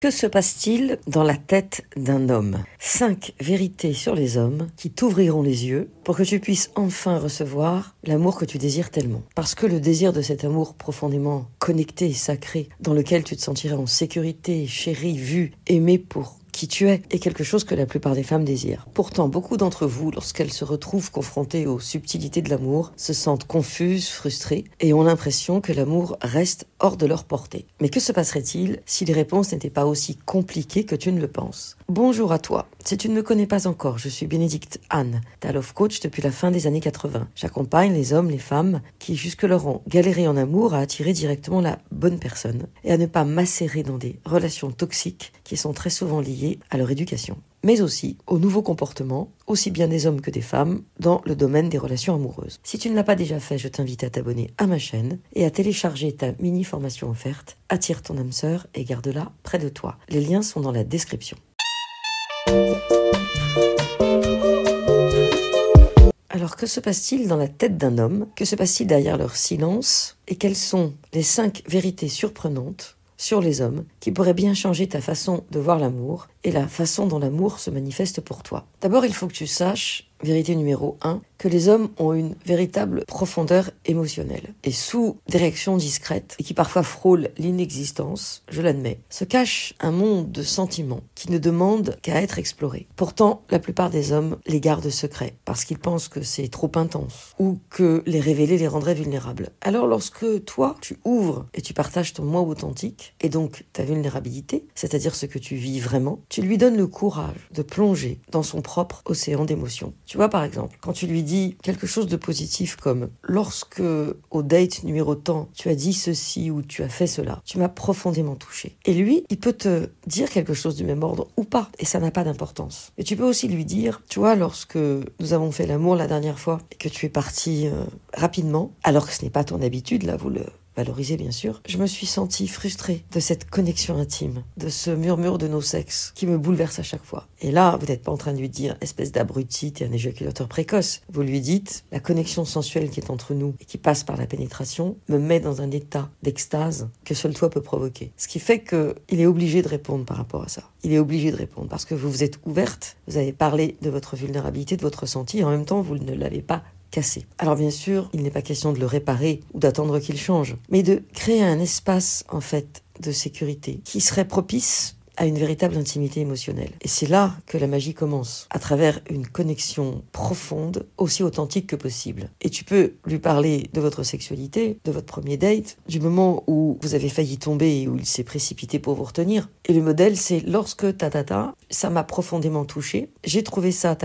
Que se passe-t-il dans la tête d'un homme? 5 vérités sur les hommes qui t'ouvriront les yeux pour que tu puisses enfin recevoir l'amour que tu désires tellement. Parce que le désir de cet amour profondément connecté et sacré, dans lequel tu te sentirais en sécurité, chéri, vu, aimé pour qui tu es, est quelque chose que la plupart des femmes désirent. Pourtant, beaucoup d'entre vous, lorsqu'elles se retrouvent confrontées aux subtilités de l'amour, se sentent confuses, frustrées et ont l'impression que l'amour reste hors de leur portée. Mais que se passerait-il si les réponses n'étaient pas aussi compliquées que tu ne le penses? Bonjour à toi. Si tu ne me connais pas encore, je suis Bénédicte Anne, ta love coach depuis la fin des années 80. J'accompagne les hommes, les femmes qui jusque-là ont galéré en amour à attirer directement la bonne personne et à ne pas macérer dans des relations toxiques qui sont très souvent liées à leur éducation, mais aussi aux nouveaux comportements, aussi bien des hommes que des femmes, dans le domaine des relations amoureuses. Si tu ne l'as pas déjà fait, je t'invite à t'abonner à ma chaîne et à télécharger ta mini-formation offerte « Attire ton âme sœur et garde-la près de toi ». Les liens sont dans la description. Alors, que se passe-t-il dans la tête d'un homme? Que se passe-t-il derrière leur silence? Et quelles sont les 5 vérités surprenantes sur les hommes qui pourraient bien changer ta façon de voir l'amour et la façon dont l'amour se manifeste pour toi? D'abord, il faut que tu saches, vérité numéro 1, que les hommes ont une véritable profondeur émotionnelle. Et sous des réactions discrètes, et qui parfois frôlent l'inexistence, je l'admets, se cache un monde de sentiments qui ne demande qu'à être exploré. Pourtant, la plupart des hommes les gardent secrets, parce qu'ils pensent que c'est trop intense, ou que les révéler les rendrait vulnérables. Alors lorsque toi, tu ouvres et tu partages ton moi authentique, et donc ta vulnérabilité, c'est-à-dire ce que tu vis vraiment, tu lui donnes le courage de plonger dans son propre océan d'émotions. Tu vois, par exemple, quand tu lui dis quelque chose de positif comme « Lorsque, au date numéro tant, tu as dit ceci ou tu as fait cela, tu m'as profondément touché. » Et lui, il peut te dire quelque chose du même ordre ou pas, et ça n'a pas d'importance. Et tu peux aussi lui dire « Tu vois, lorsque nous avons fait l'amour la dernière fois et que tu es parti rapidement, alors que ce n'est pas ton habitude, là, vous le valoriser bien sûr, je me suis sentie frustrée de cette connexion intime, de ce murmure de nos sexes qui me bouleverse à chaque fois. Et là, vous n'êtes pas en train de lui dire espèce d'abruti, t'es un éjaculateur précoce. Vous lui dites la connexion sensuelle qui est entre nous et qui passe par la pénétration me met dans un état d'extase que seul toi peut provoquer. Ce qui fait qu'il est obligé de répondre par rapport à ça. Il est obligé de répondre parce que vous vous êtes ouverte, vous avez parlé de votre vulnérabilité, de votre ressenti et en même temps vous ne l'avez pas cassé. Alors bien sûr, il n'est pas question de le réparer ou d'attendre qu'il change, mais de créer un espace, en fait, de sécurité qui serait propice à une véritable intimité émotionnelle. Et c'est là que la magie commence, à travers une connexion profonde, aussi authentique que possible. Et tu peux lui parler de votre sexualité, de votre premier date, du moment où vous avez failli tomber et où il s'est précipité pour vous retenir. Et le modèle, c'est lorsque ça m'a profondément touché, j'ai trouvé ça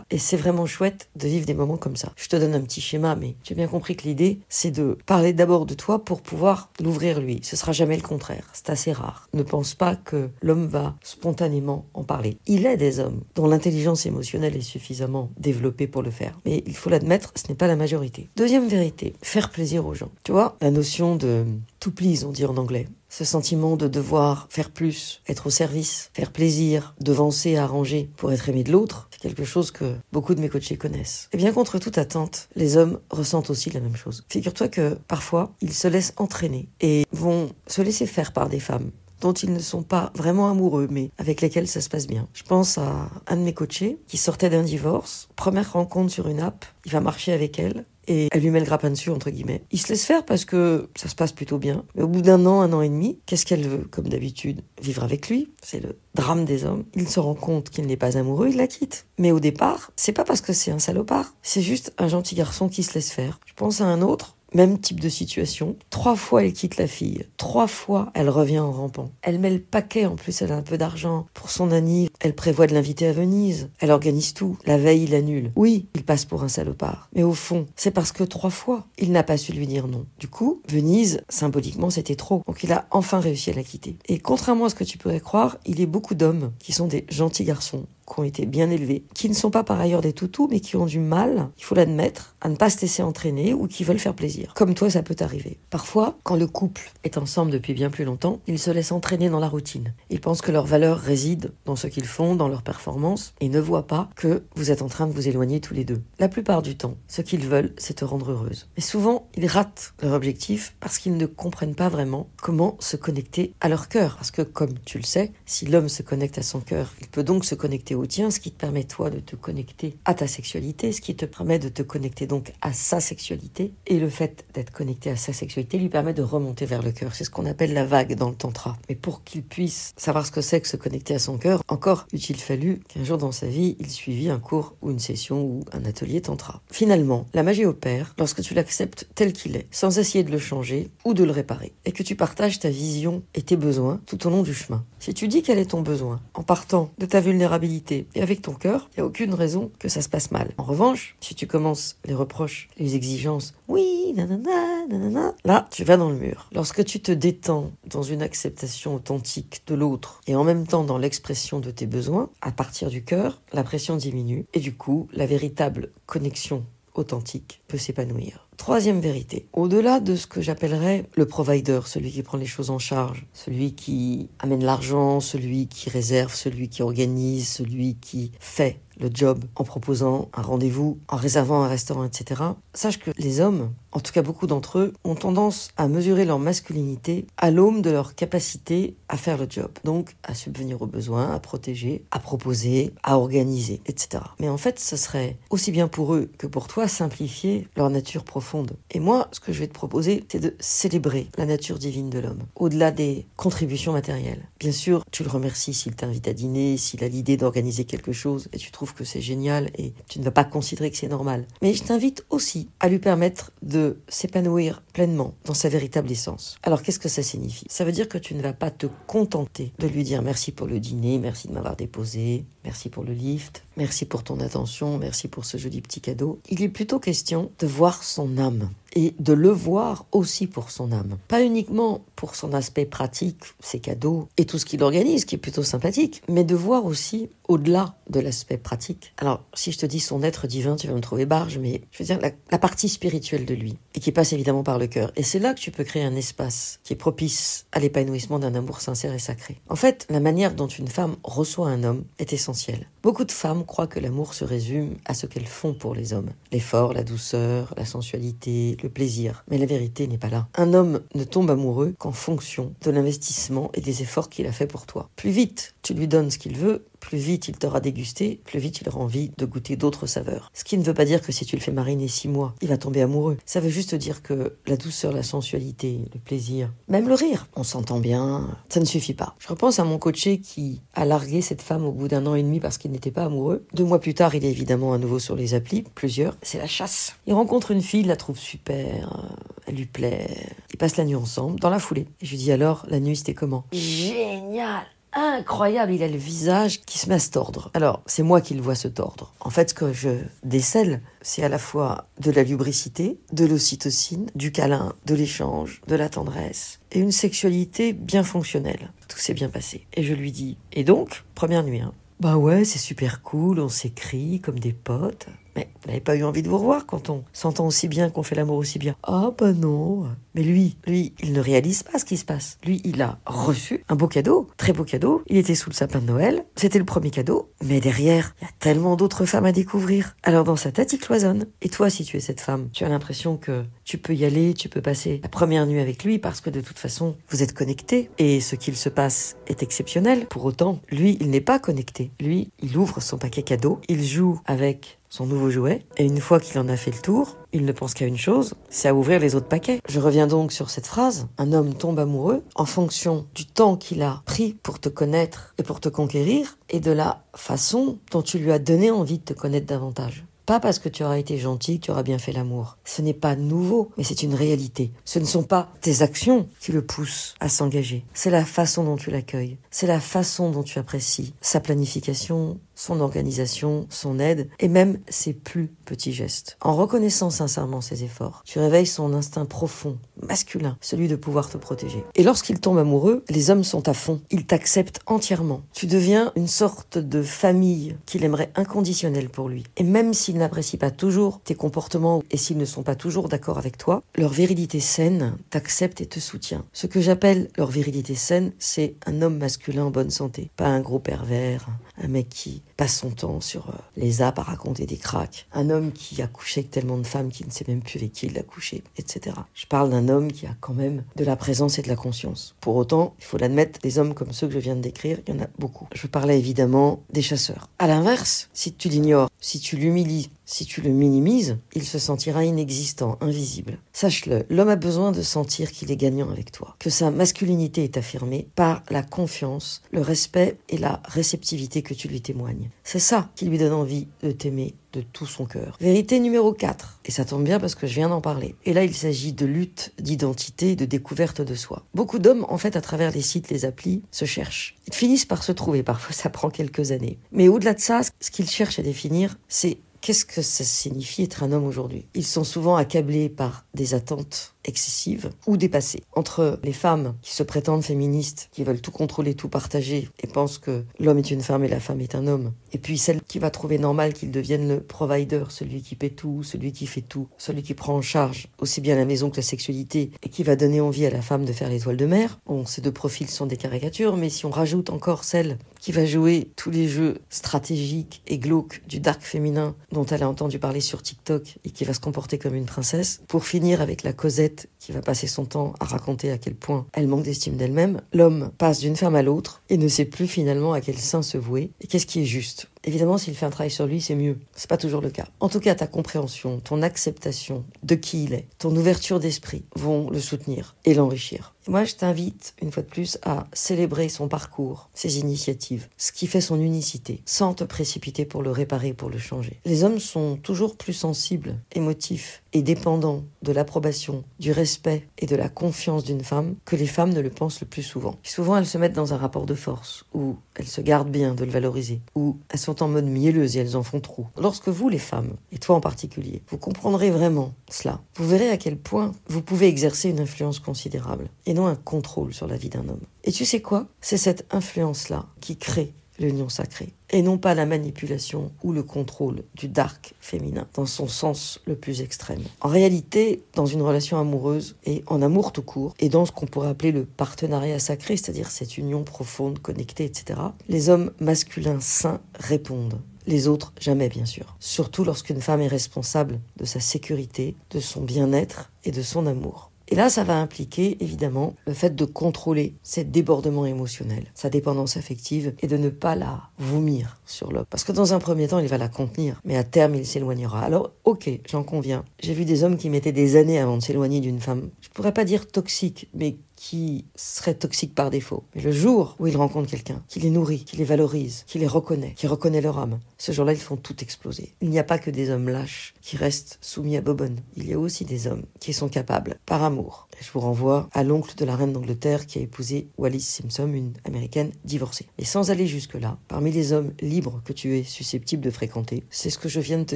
et c'est vraiment chouette de vivre des moments comme ça. Je te donne un petit schéma, mais tu as bien compris que l'idée, c'est de parler d'abord de toi pour pouvoir l'ouvrir lui. Ce sera jamais le contraire. C'est assez rare. Ne pense pas que l'homme va spontanément en parler. Il est des hommes dont l'intelligence émotionnelle est suffisamment développée pour le faire. Mais il faut l'admettre, ce n'est pas la majorité. Deuxième vérité, faire plaisir aux gens. Tu vois, la notion de to please, on dit en anglais. Ce sentiment de devoir faire plus, être au service, faire plaisir, devancer, arranger pour être aimé de l'autre, c'est quelque chose que beaucoup de mes coachés connaissent. Et bien contre toute attente, les hommes ressentent aussi la même chose. Figure-toi que parfois, ils se laissent entraîner et vont se laisser faire par des femmes dont ils ne sont pas vraiment amoureux, mais avec lesquels ça se passe bien. Je pense à un de mes coachés qui sortait d'un divorce, première rencontre sur une app, il va marcher avec elle, et elle lui met le grappin dessus, entre guillemets. Il se laisse faire parce que ça se passe plutôt bien. Mais au bout d'un an et demi, qu'est-ce qu'elle veut? Comme d'habitude, vivre avec lui. C'est le drame des hommes. Il se rend compte qu'il n'est pas amoureux, il la quitte. Mais au départ, c'est pas parce que c'est un salopard. C'est juste un gentil garçon qui se laisse faire. Je pense à un autre. Même type de situation. 3 fois, elle quitte la fille. 3 fois, elle revient en rampant. Elle met le paquet. En plus, elle a un peu d'argent. Pour son anniv, elle prévoit de l'inviter à Venise. Elle organise tout. La veille, il annule. Oui, il passe pour un salopard. Mais au fond, c'est parce que 3 fois, il n'a pas su lui dire non. Du coup, Venise, symboliquement, c'était trop. Donc, il a enfin réussi à la quitter. Et contrairement à ce que tu pourrais croire, il y a beaucoup d'hommes qui sont des gentils garçons, qui ont été bien élevés, qui ne sont pas par ailleurs des toutous, mais qui ont du mal, il faut l'admettre, à ne pas se laisser entraîner ou qui veulent faire plaisir. Comme toi, ça peut t'arriver. Parfois, quand le couple est ensemble depuis bien plus longtemps, ils se laissent entraîner dans la routine. Ils pensent que leur valeur réside dans ce qu'ils font, dans leur performance, et ne voient pas que vous êtes en train de vous éloigner tous les deux. La plupart du temps, ce qu'ils veulent, c'est te rendre heureuse. Mais souvent, ils ratent leur objectif parce qu'ils ne comprennent pas vraiment comment se connecter à leur cœur. Parce que, comme tu le sais, si l'homme se connecte à son cœur, il peut donc se connecter au tien, ce qui te permet, toi, de te connecter à ta sexualité, ce qui te permet de te connecter donc à sa sexualité. Et le fait d'être connecté à sa sexualité lui permet de remonter vers le cœur. C'est ce qu'on appelle la vague dans le tantra. Mais pour qu'il puisse savoir ce que c'est que se connecter à son cœur, encore eût-il fallu qu'un jour dans sa vie, il suivit un cours ou une session ou un atelier tantra. Finalement, la magie opère lorsque tu l'acceptes tel qu'il est, sans essayer de le changer ou de le réparer, et que tu partages ta vision et tes besoins tout au long du chemin. Si tu dis quel est ton besoin, en partant de ta vulnérabilité et avec ton cœur, il n'y a aucune raison que ça se passe mal. En revanche, si tu commences les reproches, les exigences, oui, nanana, nanana, là, tu vas dans le mur. Lorsque tu te détends dans une acceptation authentique de l'autre et en même temps dans l'expression de tes besoins, à partir du cœur, la pression diminue et du coup, la véritable connexion authentique peut s'épanouir. Troisième vérité, au-delà de ce que j'appellerais le provider, celui qui prend les choses en charge, celui qui amène l'argent, celui qui réserve, celui qui organise, celui qui fait le job en proposant un rendez-vous, en réservant un restaurant, etc. Sache que les hommes, en tout cas beaucoup d'entre eux, ont tendance à mesurer leur masculinité à l'aune de leur capacité à faire le job. Donc à subvenir aux besoins, à protéger, à proposer, à organiser, etc. Mais en fait, ce serait aussi bien pour eux que pour toi simplifier leur nature profonde. Et moi, ce que je vais te proposer, c'est de célébrer la nature divine de l'homme, au-delà des contributions matérielles. Bien sûr, tu le remercies s'il t'invite à dîner, s'il a l'idée d'organiser quelque chose, et tu trouves que c'est génial, et tu ne vas pas considérer que c'est normal. Mais je t'invite aussi à lui permettre de s'épanouir pleinement dans sa véritable essence. Alors, qu'est-ce que ça signifie ? Ça veut dire que tu ne vas pas te contenter de lui dire merci pour le dîner, merci de m'avoir déposé, merci pour le lift, merci pour ton attention, merci pour ce joli petit cadeau. Il est plutôt question de voir son âme et de le voir aussi pour son âme. Pas uniquement pour son aspect pratique, ses cadeaux et tout ce qu'il organise, qui est plutôt sympathique, mais de voir aussi au-delà de l'aspect pratique. Alors, si je te dis son être divin, tu vas me trouver barge, mais je veux dire la partie spirituelle de lui, et qui passe évidemment par le cœur. Et c'est là que tu peux créer un espace qui est propice à l'épanouissement d'un amour sincère et sacré. En fait, la manière dont une femme reçoit un homme est essentielle. Beaucoup de femmes croient que l'amour se résume à ce qu'elles font pour les hommes. L'effort, la douceur, la sensualité, le plaisir. Mais la vérité n'est pas là. Un homme ne tombe amoureux qu'en fonction de l'investissement et des efforts qu'il a fait pour toi. Plus vite tu lui donnes ce qu'il veut, plus vite il t'aura dégusté, plus vite il aura envie de goûter d'autres saveurs. Ce qui ne veut pas dire que si tu le fais mariner 6 mois, il va tomber amoureux. Ça veut juste dire que la douceur, la sensualité, le plaisir, même le rire, on s'entend bien, ça ne suffit pas. Je repense à mon coaché qui a largué cette femme au bout d'1 an et demi parce qu'il n'était pas amoureux. 2 mois plus tard, il est évidemment à nouveau sur les applis, plusieurs. C'est la chasse. Il rencontre une fille, il la trouve super, elle lui plaît. Ils passent la nuit ensemble, dans la foulée. Et je lui dis alors, la nuit c'était comment ? Génial ! Incroyable, il a le visage qui se met à se tordre. Alors, c'est moi qui le vois se tordre. En fait, ce que je décèle, c'est à la fois de la lubricité, de l'ocytocine, du câlin, de l'échange, de la tendresse, et une sexualité bien fonctionnelle. Tout s'est bien passé. Et je lui dis, et donc, première nuit, Bah ouais, c'est super cool, on s'écrit comme des potes. Mais vous n'avez pas eu envie de vous revoir quand on s'entend aussi bien, qu'on fait l'amour aussi bien. Ah bah non. Mais lui, il ne réalise pas ce qui se passe. Lui, il a reçu un beau cadeau, très beau cadeau. Il était sous le sapin de Noël. C'était le premier cadeau. Mais derrière, il y a tellement d'autres femmes à découvrir. Alors dans sa tête, il cloisonne. Et toi, si tu es cette femme, tu as l'impression que tu peux y aller, tu peux passer la première nuit avec lui parce que de toute façon, vous êtes connectés. Et ce qu'il se passe est exceptionnel. Pour autant, lui, il n'est pas connecté. Lui, il ouvre son paquet cadeau. Il joue avec son nouveau jouet, et une fois qu'il en a fait le tour, il ne pense qu'à une chose, c'est à ouvrir les autres paquets. Je reviens donc sur cette phrase, un homme tombe amoureux en fonction du temps qu'il a pris pour te connaître et pour te conquérir, et de la façon dont tu lui as donné envie de te connaître davantage. Pas parce que tu auras été gentil que tu auras bien fait l'amour. Ce n'est pas nouveau, mais c'est une réalité. Ce ne sont pas tes actions qui le poussent à s'engager. C'est la façon dont tu l'accueilles. C'est la façon dont tu apprécies sa planification, son organisation, son aide et même ses plus petits gestes. En reconnaissant sincèrement ses efforts, tu réveilles son instinct profond, masculin, celui de pouvoir te protéger. Et lorsqu'il tombe amoureux, les hommes sont à fond. Ils t'acceptent entièrement. Tu deviens une sorte de famille qu'il aimerait inconditionnelle pour lui. Et même s'ils n'apprécient pas toujours tes comportements et s'ils ne sont pas toujours d'accord avec toi, leur virilité saine t'accepte et te soutient. Ce que j'appelle leur virilité saine, c'est un homme masculin en bonne santé. Pas un gros pervers, un mec qui passe son temps sur les apps à raconter des cracks. Un homme qui a couché avec tellement de femmes qu'il ne sait même plus avec qui il a couché, etc. Je parle d'un homme qui a quand même de la présence et de la conscience. Pour autant, il faut l'admettre, des hommes comme ceux que je viens de décrire, il y en a beaucoup. Je parlais évidemment des chasseurs. À l'inverse, si tu l'ignores, si tu l'humilies, si tu le minimises, il se sentira inexistant, invisible. Sache-le, l'homme a besoin de sentir qu'il est gagnant avec toi, que sa masculinité est affirmée par la confiance, le respect et la réceptivité que tu lui témoignes. C'est ça qui lui donne envie de t'aimer de tout son cœur. Vérité numéro 4, et ça tombe bien parce que je viens d'en parler. Et là, il s'agit de lutte, d'identité, de découverte de soi. Beaucoup d'hommes, en fait, à travers les sites, les applis, se cherchent. Ils finissent par se trouver, parfois ça prend quelques années. Mais au-delà de ça, ce qu'ils cherchent à définir, c'est qu'est-ce que ça signifie être un homme aujourd'hui. Ils sont souvent accablés par des attentes excessives ou dépassées. Entre les femmes qui se prétendent féministes, qui veulent tout contrôler, tout partager et pensent que l'homme est une femme et la femme est un homme, et puis celle qui va trouver normal qu'il devienne le provider, celui qui paie tout, celui qui fait tout, celui qui prend en charge aussi bien la maison que la sexualité et qui va donner envie à la femme de faire l'étoile de mer. Bon, ces deux profils sont des caricatures, mais si on rajoute encore celle qui va jouer tous les jeux stratégiques et glauques du dark féminin dont elle a entendu parler sur TikTok et qui va se comporter comme une princesse, pour finir avec la Cosette qui va passer son temps à raconter à quel point elle manque d'estime d'elle-même, l'homme passe d'une femme à l'autre et ne sait plus finalement à quel sein se vouer et qu'est-ce qui est juste. Évidemment, s'il fait un travail sur lui, c'est mieux. C'est pas toujours le cas. En tout cas, ta compréhension, ton acceptation de qui il est, ton ouverture d'esprit vont le soutenir et l'enrichir. Et moi, je t'invite, une fois de plus, à célébrer son parcours, ses initiatives, ce qui fait son unicité, sans te précipiter pour le réparer, pour le changer. Les hommes sont toujours plus sensibles, émotifs et dépendants de l'approbation, du respect et de la confiance d'une femme que les femmes ne le pensent le plus souvent. Souvent, elles se mettent dans un rapport de force, où elles se gardent bien de le valoriser, où elles sont en mode mielleuse et elles en font trop. Lorsque vous, les femmes, et toi en particulier, vous comprendrez vraiment cela, vous verrez à quel point vous pouvez exercer une influence considérable, et non un contrôle sur la vie d'un homme. Et tu sais quoi ? C'est cette influence-là qui crée l'union sacrée, et non pas la manipulation ou le contrôle du dark féminin, dans son sens le plus extrême. En réalité, dans une relation amoureuse, et en amour tout court, et dans ce qu'on pourrait appeler le partenariat sacré, c'est-à-dire cette union profonde, connectée, etc., les hommes masculins sains répondent. Les autres, jamais bien sûr. Surtout lorsqu'une femme est responsable de sa sécurité, de son bien-être et de son amour. Et là, ça va impliquer, évidemment, le fait de contrôler ces débordements émotionnels, sa dépendance affective, et de ne pas la vomir sur l'homme. Parce que dans un premier temps, il va la contenir, mais à terme, il s'éloignera. Alors, ok, j'en conviens. J'ai vu des hommes qui mettaient des années avant de s'éloigner d'une femme. Je pourrais pas dire toxique, mais qui serait toxique par défaut. Mais le jour où ils rencontrent quelqu'un qui les nourrit, qui les valorise, qui les reconnaît, qui reconnaît leur âme, ce jour-là, ils font tout exploser. Il n'y a pas que des hommes lâches qui restent soumis à Bobonne. Il y a aussi des hommes qui sont capables, par amour. Et je vous renvoie à l'oncle de la reine d'Angleterre qui a épousé Wallis Simpson, une américaine divorcée. Et sans aller jusque-là, parmi les hommes libres que tu es susceptible de fréquenter, c'est ce que je viens de te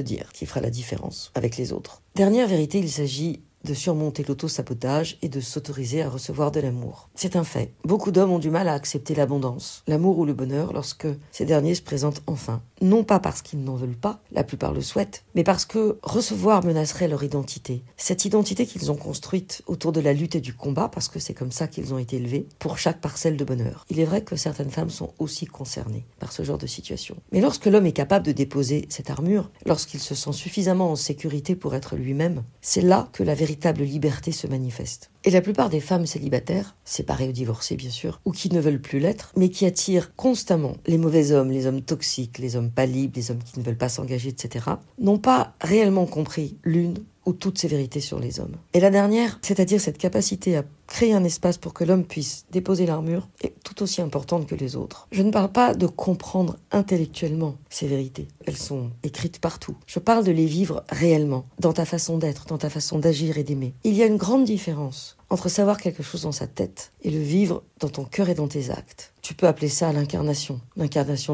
dire qui fera la différence avec les autres. Dernière vérité, il s'agit de surmonter l'auto-sabotage et de s'autoriser à recevoir de l'amour. C'est un fait. Beaucoup d'hommes ont du mal à accepter l'abondance, l'amour ou le bonheur lorsque ces derniers se présentent enfin. Non pas parce qu'ils n'en veulent pas, la plupart le souhaitent, mais parce que recevoir menacerait leur identité. Cette identité qu'ils ont construite autour de la lutte et du combat, parce que c'est comme ça qu'ils ont été élevés, pour chaque parcelle de bonheur. Il est vrai que certaines femmes sont aussi concernées par ce genre de situation. Mais lorsque l'homme est capable de déposer cette armure, lorsqu'il se sent suffisamment en sécurité pour être lui-même, c'est là que la véritable liberté se manifeste. Et la plupart des femmes célibataires, séparées ou divorcées bien sûr, ou qui ne veulent plus l'être, mais qui attirent constamment les mauvais hommes, les hommes toxiques, les hommes pas libres, les hommes qui ne veulent pas s'engager, etc., n'ont pas réellement compris l'une ou toutes ces vérités sur les hommes. Et la dernière, c'est-à-dire cette capacité à créer un espace pour que l'homme puisse déposer l'armure, est tout aussi importante que les autres. Je ne parle pas de comprendre intellectuellement ces vérités. Elles sont écrites partout. Je parle de les vivre réellement, dans ta façon d'être, dans ta façon d'agir et d'aimer. Il y a une grande différence entre savoir quelque chose dans sa tête et le vivre dans ton cœur et dans tes actes. Tu peux appeler ça l'incarnation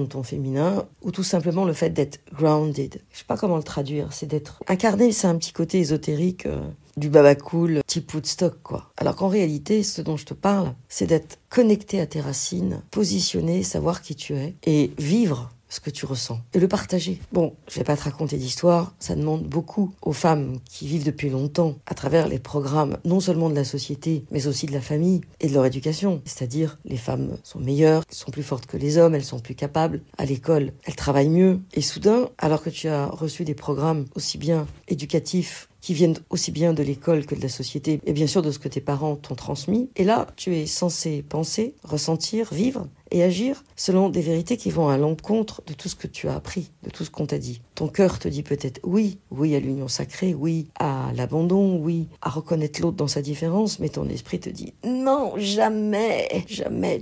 de ton féminin, ou tout simplement le fait d'être grounded. Je sais pas comment le traduire, c'est d'être incarné, c'est un petit côté ésotérique du baba cool, type Woodstock, quoi. Alors qu'en réalité, ce dont je te parle, c'est d'être connecté à tes racines, positionné, savoir qui tu es, et vivre ce que tu ressens et le partager. Bon, je vais pas te raconter d'histoire, ça demande beaucoup aux femmes qui vivent depuis longtemps à travers les programmes non seulement de la société, mais aussi de la famille et de leur éducation. C'est-à-dire, les femmes sont meilleures, elles sont plus fortes que les hommes, elles sont plus capables. À l'école, elles travaillent mieux. Et soudain, alors que tu as reçu des programmes aussi bien éducatifs qui viennent aussi bien de l'école que de la société, et bien sûr de ce que tes parents t'ont transmis. Et là, tu es censé penser, ressentir, vivre et agir selon des vérités qui vont à l'encontre de tout ce que tu as appris, de tout ce qu'on t'a dit. Ton cœur te dit peut-être oui à l'union sacrée, oui à l'abandon, oui à reconnaître l'autre dans sa différence, mais ton esprit te dit non, jamais,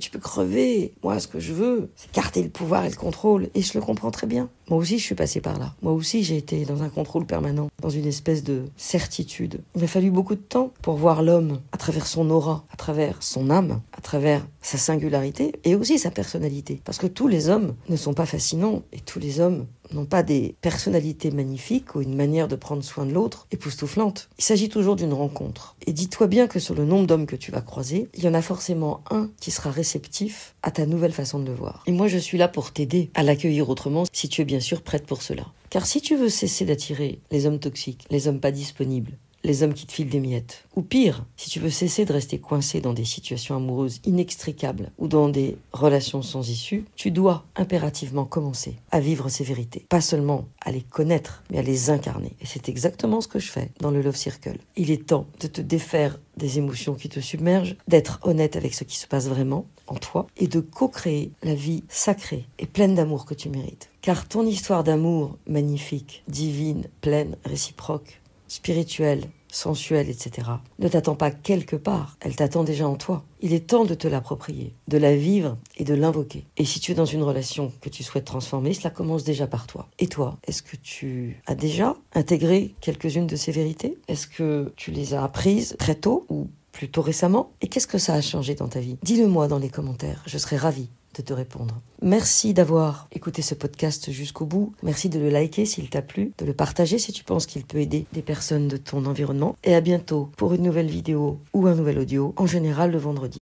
tu peux crever. Moi, ce que je veux, c'est garder le pouvoir et le contrôle, et je le comprends très bien. Moi aussi, je suis passée par là. Moi aussi, j'ai été dans un contrôle permanent, dans une espèce de certitude. Il m'a fallu beaucoup de temps pour voir l'homme à travers son aura, à travers son âme, à travers sa singularité et aussi sa personnalité. Parce que tous les hommes ne sont pas fascinants et tous les hommes n'ont pas des personnalités magnifiques ou une manière de prendre soin de l'autre époustouflante. Il s'agit toujours d'une rencontre. Et dis-toi bien que sur le nombre d'hommes que tu vas croiser, il y en a forcément un qui sera réceptif à ta nouvelle façon de le voir. Et moi, je suis là pour t'aider à l'accueillir autrement, si tu es bien sûr prête pour cela. Car si tu veux cesser d'attirer les hommes toxiques, les hommes pas disponibles, les hommes qui te filent des miettes. Ou pire, si tu veux cesser de rester coincé dans des situations amoureuses inextricables ou dans des relations sans issue, tu dois impérativement commencer à vivre ces vérités. Pas seulement à les connaître, mais à les incarner. Et c'est exactement ce que je fais dans le Love Circle. Il est temps de te défaire des émotions qui te submergent, d'être honnête avec ce qui se passe vraiment en toi et de co-créer la vie sacrée et pleine d'amour que tu mérites. Car ton histoire d'amour magnifique, divine, pleine, réciproque, spirituelle, sensuelle, etc., ne t'attend pas quelque part, elle t'attend déjà en toi. Il est temps de te l'approprier, de la vivre et de l'invoquer. Et si tu es dans une relation que tu souhaites transformer, cela commence déjà par toi. Et toi, est-ce que tu as déjà intégré quelques-unes de ces vérités? Est-ce que tu les as apprises très tôt ou plutôt récemment? Et qu'est-ce que ça a changé dans ta vie? Dis-le-moi dans les commentaires, je serai ravie de te répondre. Merci d'avoir écouté ce podcast jusqu'au bout. Merci de le liker s'il t'a plu, de le partager si tu penses qu'il peut aider des personnes de ton environnement. Et à bientôt pour une nouvelle vidéo ou un nouvel audio, en général le vendredi.